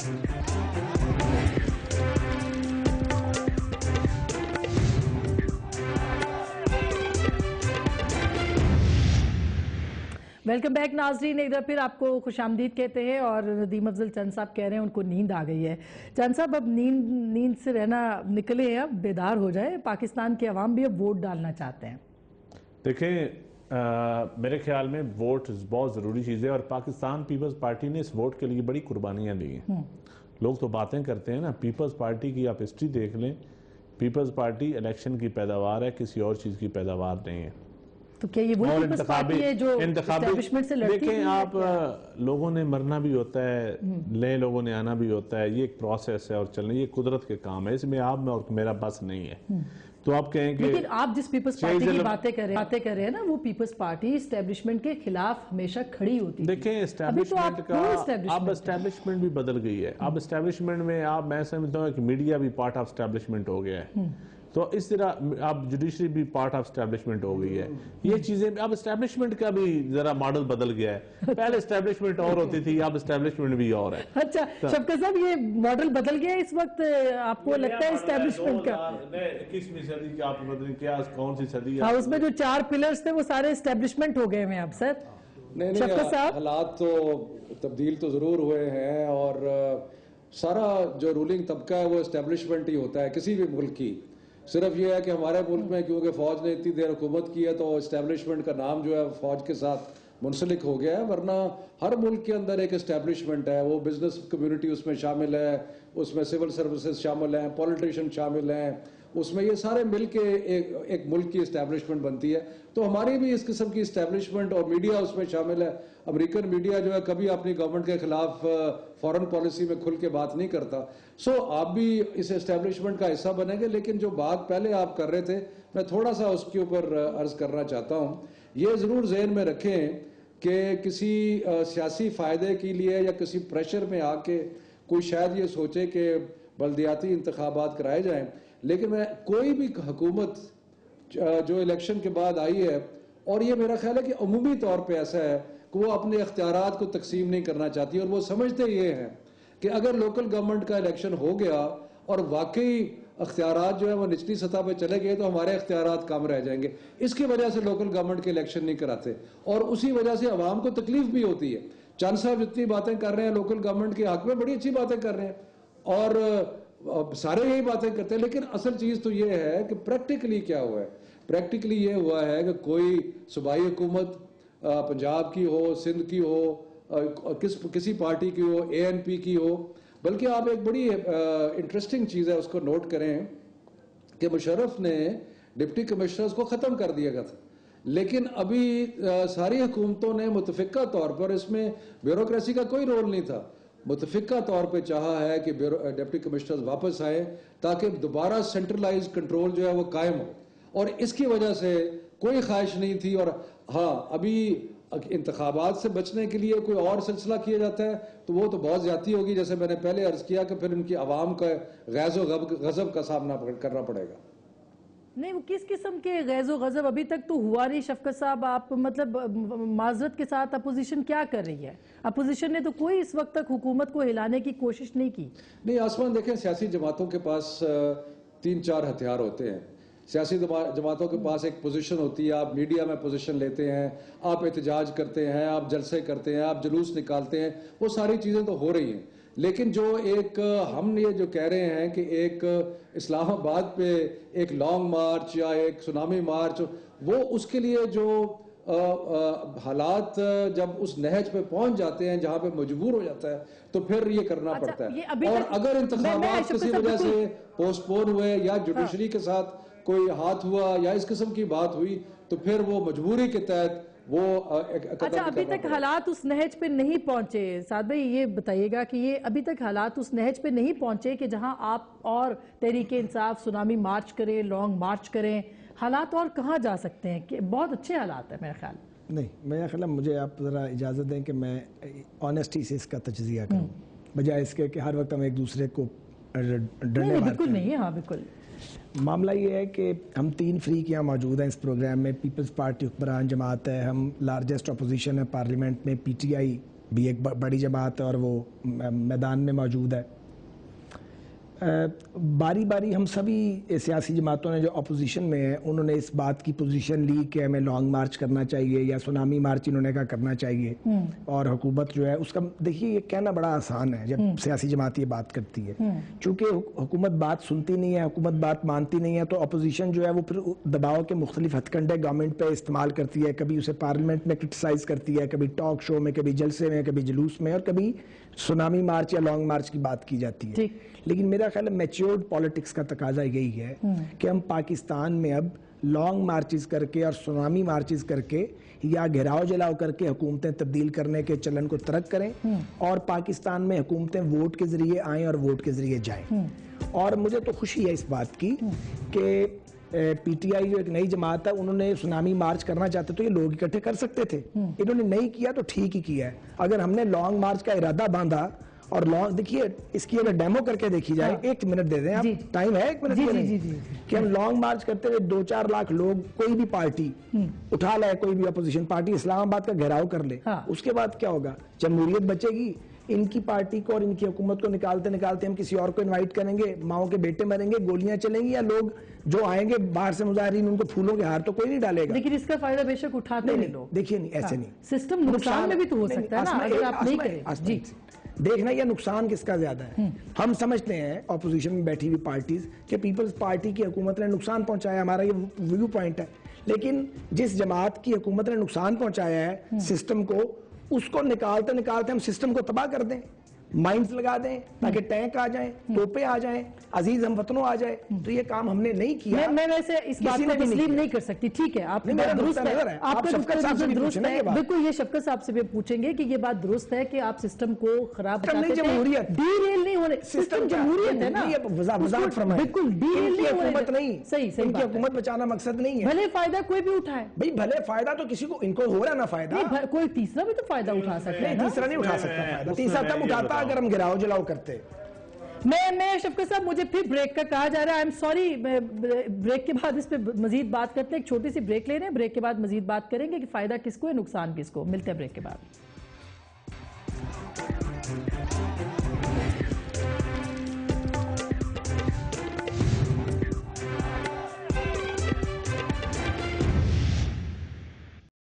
Welcome back ناظرین، ایک دفعہ پھر آپ کو خوش آمدید کہتے ہیں. اور ندیم افضل چند صاحب کہہ رہے ہیں ان کو نیند آ گئی ہے. چند صاحب اب نیند سے رہنا نکلے ہیں، اب بیدار ہو جائے. پاکستان کے عوام بھی اب ووٹ ڈالنا چاہتے ہیں. دیکھیں میرے خیال میں ووٹ بہت ضروری چیز ہے، اور پاکستان پیپلز پارٹی نے اس ووٹ کے لیے بڑی قربانیاں دی ہیں. لوگ تو باتیں کرتے ہیں نا، پیپلز پارٹی کی آپ ہسٹری دیکھ لیں. پیپلز پارٹی الیکشن کی پیداوار ہے، کسی اور چیز کی پیداوار نہیں ہے. تو کیا یہ وہی پیپلز پارٹی ہے جو اسٹیبلشمنٹ سے لڑتی ہے؟ دیکھیں آپ، لوگوں نے مرنا بھی ہوتا ہے، نئے لوگوں نے آنا بھی ہوتا ہے. یہ ایک پروسیس ہے اور چلنا، یہ قدرت کے کام ہے، اس میں آپ میں اور میرا بس نہیں ہے. تو آپ کہیں کہ لیکن آپ جس پیپلز پارٹی کی باتیں کر رہے ہیں نا، وہ پیپلز پارٹی اسٹیبلشمنٹ کے خلاف ہمیشہ کھڑی ہوتی ہے. دیکھیں اسٹیبلشمنٹ کا اب اسٹیبلشمنٹ بھی بدل گئی ہے. اب اسٹیبلشمنٹ میں آپ، میں سمجھتا ہوں کہ میڈیا بھی پارٹ آف اسٹیبلشمنٹ ہو گیا ہے. تو اس طرح اب جوڈیشری بھی پارٹ آف اسٹیبلشمنٹ ہو گئی ہے. یہ چیزیں اب اسٹیبلشمنٹ کا بھی ذرا ماڈل بدل گیا ہے. پہلے اسٹیبلشمنٹ اور ہوتی تھی، اب اسٹیبلشمنٹ بھی اور ہے. اچھا شفقت صاحب، یہ ماڈل بدل گیا اس وقت آپ کو لگتا ہے اسٹیبلشمنٹ کا؟ 21ویں صدی کا آپ بدلیں، کیا کون سی صدی ہے؟ ہاں، اس میں جو 4 پلرز تھے وہ سارے اسٹیبلشمنٹ ہو گئے ہیں اب سر. نہیں، حالات تو تبدیل تو ضرور ہوئے ہیں، اور سارا جو رولنگ طبقہ ہے وہ اسٹیبلشمنٹ ہی ہوتا ہے کسی بھی ملک کی. صرف یہ ہے کہ ہمارے ملک میں کیونکہ فوج نے اتنی دیر حکومت کی ہے تو اسٹیبلشمنٹ کا نام جو ہے فوج کے ساتھ منسلک ہو گیا ہے. ورنہ ہر ملک کے اندر ایک اسٹیبلشمنٹ ہے. وہ بزنس کمیونٹی اس میں شامل ہے، اس میں سول سروسز شامل ہیں، پولیٹیشین شامل ہیں، اس میں یہ سارے مل کے ایک ملک کی اسٹیبلشمنٹ بنتی ہے. تو ہماری بھی اس قسم کی اسٹیبلشمنٹ، اور میڈیا اس میں شامل ہے. امریکن میڈیا جو ہے کبھی اپنی گورنمنٹ کے خلاف فورن پالیسی میں کھل کے بات نہیں کرتا. سو آپ بھی اس اسٹیبلشمنٹ کا حصہ بنیں گے. لیکن جو بات پہلے آپ کر رہے تھے، میں تھوڑا سا اس کے اوپر عرض کرنا چاہتا ہوں. یہ ضرور ذہن میں رکھیں کہ کسی سیاسی فائدے کے لیے یا کسی پریشر میں آ کے کوئی شاید یہ سوچے کہ بلدیاتی انتخابات کرائے جائیں. لیکن میں کوئی بھی حکومت جو الیکشن کے بعد آئی ہے، اور یہ میرا خیال ہے کہ عمومی طور پہ ایسا ہے کہ وہ اپنے اختیارات کو تقسیم نہیں کرنا چاہتی، اور وہ سمجھتے یہ ہیں کہ اگر لوکل گورنمنٹ کا الیکشن ہو گیا اور واقعی اختیارات جو ہے وہ نچلی سطح پہ چلے گئے تو ہمارے اختیارات کم رہ جائیں گے. اس کی وجہ سے لوکل گورنمنٹ کے الیکشن نہیں کراتے، اور اسی وجہ سے عوام کو تکلیف بھی ہوتی ہے. چند صاحب جتنی باتیں کر رہے ہیں لوکل گورنمنٹ کے حق میں، بڑی اچھی باتیں کر رہے ہیں، اور سارے یہی باتیں کرتے ہیں. لیکن اصل چیز تو یہ ہے کہ پریکٹیکلی کیا ہوا ہے. پریکٹیکلی یہ ہوا ہے کہ کوئی صوبائی حکومت پنجاب کی ہو، سندھ کی ہو، کسی پارٹی کی ہو، ANP کی ہو. بلکہ آپ ایک بڑی انٹرسٹنگ چیز ہے، اس کو نوٹ کریں کہ مشرف نے ڈپٹی کمشنرز کو ختم کر دیا گیا تھا. لیکن ابھی ساری حکومتوں نے متفقہ طور پر، اس میں بیوروکریسی کا کوئی رول نہیں تھا، متفقہ طور پہ چاہا ہے کہ ڈپٹی کمشنرز واپس آئیں تاکہ دوبارہ سینٹرلائز کنٹرول جو ہے وہ قائم ہو. اور اس کی وجہ سے کوئی خواہش نہیں تھی. اور ہاں، ابھی انتخابات سے بچنے کے لیے کوئی اور سلسلہ کیا جاتا ہے تو وہ تو بہت زیادتی ہوگی، جیسے میں نے پہلے عرض کیا کہ پھر ان کی عوام کا غیظ و غضب کا سامنا کرنا پڑے گا. نہیں، وہ کس قسم کے غیظ و غضب ابھی تک تو ہوا نہیں شفقت صاحب. آپ مطلب معذرت کے ساتھ اپوزیشن کیا کر رہی ہے؟ اپوزیشن نے تو کوئی اس وقت تک حکومت کو ہلانے کی کوشش نہیں کی. نہیں آسمان، دیکھیں سیاسی جماعتوں کے پاس 3-4 ہتھیار ہوتے ہیں. سیاسی جماعتوں کے پاس ایک پوزیشن ہوتی ہے، آپ میڈیا میں پوزیشن لیتے ہیں، آپ احتجاج کرتے ہیں، آپ جلسے کرتے ہیں، آپ جلوس نکالتے ہیں، وہ ساری چیزیں تو ہو رہی ہیں. لیکن جو ایک ہم یہ جو کہہ رہے ہیں کہ ایک اسلام آباد پہ ایک لانگ مارچ یا ایک سونامی مارچ، وہ اس کے لیے جو حالات جب اس نہج پہ پہنچ جاتے ہیں جہاں پہ مجبور ہو جاتا ہے تو پھر یہ کرنا پڑتا ہے. اور اگر انتخابات کسی وجہ سے پوسٹ پون ہوئے یا جوڈیشری کے ساتھ کوئی ہاتھ ہوا یا اس قسم کی بات ہوئی تو پھر وہ مجبوری کے تحت وہ اچھا ابھی تک حالات اس نہج پہ نہیں پہنچے. سعد بھائی یہ بتائیے گا کہ یہ ابھی تک حالات اس نہج پہ نہیں پہنچے کہ جہاں آپ اور تحریک انصاف سونامی مارچ کریں، لانگ مارچ کریں. حالات اور کہاں جا سکتے ہیں؟ کہ بہت اچھے حالات ہیں میرے خیال. نہیں، میرا خیال ہے مجھے آپ ذرا اجازت دیں کہ میں آنیسٹی سے اس کا تجزیہ کروں بجائے اس کے کہ ہر وقت ہم ایک دوسرے کو ڈرنے. بالکل نہیں. ہاں بالکل. معاملہ یہ ہے کہ ہم 3 فریق یہاں موجود ہیں اس پروگرام میں. پیپلز پارٹی حکمران جماعت ہے، ہم لارجسٹ اپوزیشن ہے پارلیمنٹ میں، PTI بھی ایک بڑی جماعت ہے اور وہ میدان میں موجود ہے. باری باری ہم سبھی سیاسی جماعتوں نے جو اپوزیشن میں ہیں انہوں نے اس بات کی پوزیشن لی کہ ہمیں لانگ مارچ کرنا چاہیے یا سونامی مارچ انہوں نے کہا کرنا چاہیے, اور حکومت جو ہے اس کا دیکھیے یہ کہنا بڑا آسان ہے جب سیاسی جماعت یہ بات کرتی ہے, چونکہ حکومت بات سنتی نہیں ہے, حکومت بات مانتی نہیں ہے, تو اپوزیشن جو ہے وہ پھر دباؤ کے مختلف ہتھ کنڈے گورنمنٹ پہ استعمال کرتی ہے, کبھی اسے پارلیمنٹ میں کرٹیسائز کرتی ہے, کبھی ٹاک شو میں, کبھی جلسے میں, کبھی جلوس میں, اور کبھی سونامی مارچ یا لانگ مارچ کی بات کی جاتی ہے. لیکن میرا خیال ہے میچیورڈ پالیٹکس کا تقاضا یہی ہے کہ ہم پاکستان میں اب لانگ مارچز کر کے اور سونامی مارچز کر کے یا گھیراؤ جلاؤ کر کے حکومتیں تبدیل کرنے کے چلن کو ترک کریں, اور پاکستان میں حکومتیں ووٹ کے ذریعے آئیں اور ووٹ کے ذریعے جائیں. اور مجھے تو خوشی ہے اس بات کی کہ پی ٹی آئی جو ایک نئی جماعت ہے, انہوں نے سونامی مارچ کرنا چاہتے تو یہ لوگ اکٹھے کر سکتے تھے, انہوں نے نہیں کیا تو ٹھیک ہی کیا ہے. اگر ہم نے لانگ مارچ کا ارادہ باندھا اور دیکھیے اس کی اگر ڈیمو کر کے دیکھی جائے, ایک منٹ دے دیں آپ, ٹائم ہے ایک منٹ کہ ہم لانگ مارچ کرتے ہوئے 2-4 لاکھ لوگ کوئی بھی پارٹی اٹھا لائے, کوئی بھی اپوزیشن پارٹی اسلام آباد کا گھیراؤ کر لے, اس کے بعد کیا ہوگا؟ جمہوریت بچے گی. ان کی پارٹی کو اور ان کی حکومت کو نکالتے نکالتے ہم کسی اور کو انوائٹ کریں گے, ماؤں کے بیٹے مریں گے, گولیاں چلیں گی, یا لوگ جو آئیں گے باہر سے مظاہرین ان کو پھولوں کے ہار تو کوئی نہیں ڈالے گا. لیکن اس کا فائدہ بے شک اٹھاتے ہیں لوگ. دیکھیے نہیں, ایسے نہیں, سسٹم نقصان میں بھی تو ہو سکتا ہے نا اگر آپ نہیں کریں. دیکھنا یہ نقصان کس کا زیادہ ہے. ہم سمجھتے ہیں اپوزیشن میں بیٹھی ہوئی پارٹیز کہ پیپلز پارٹی کی حکومت نے نقصان پہنچایا, ہمارا یہ ویو پوائنٹ ہے. لیکن جس جماعت کی حکومت نے نقصان پہنچایا ہے سسٹم کو, اس کو نکالتے نکالتے ہم سسٹم کو تباہ کر دیں, مائنز لگا دیں تاکہ ٹینک آ جائیں, توپیں آ جائیں, عزیز ہم وطنوں آ جائے, تو یہ کام ہم نے نہیں کیا. میں ویسے اس بات کو تسلیم نہیں کر سکتی. ٹھیک ہے, آپ درست ہے, آپ کا درست ہے, بالکل. یہ شفقت صاحب سے بھی پوچھیں گے کہ یہ بات درست ہے کہ آپ سسٹم کو خراب بتاتے تھے, ڈی ریل نہیں ہونے, سسٹم جمہوریت ہے نا, بالکل ڈی ریل نہیں, صحیح ان کی حکومت بچانا مقصد نہیں ہے. بھلے فائدہ کوئی بھی اٹھائے, بھائی بھلے فائدہ تو کسی کو, ان کو ہو رہا نا فائدہ, کوئی تیسرا بھی تو فائدہ اٹھا سکتا ہے. تیسرا نہیں اٹھا سکتا فائدہ, تیسرا تب اٹھاتا اگر ہم گراؤ جلاؤ کرتے. میں شفقت صاحب, مجھے پھر بریک کا کہا جا رہا ہے, آئی ایم سوری. بریک کے بعد اس پہ مزید بات کرتے ہیں, ایک چھوٹی سی بریک لے رہے ہیں, بریک کے بعد مزید بات کریں گے کہ فائدہ کس کو ہے, نقصان کس کو. ملتے ہیں بریک کے بعد.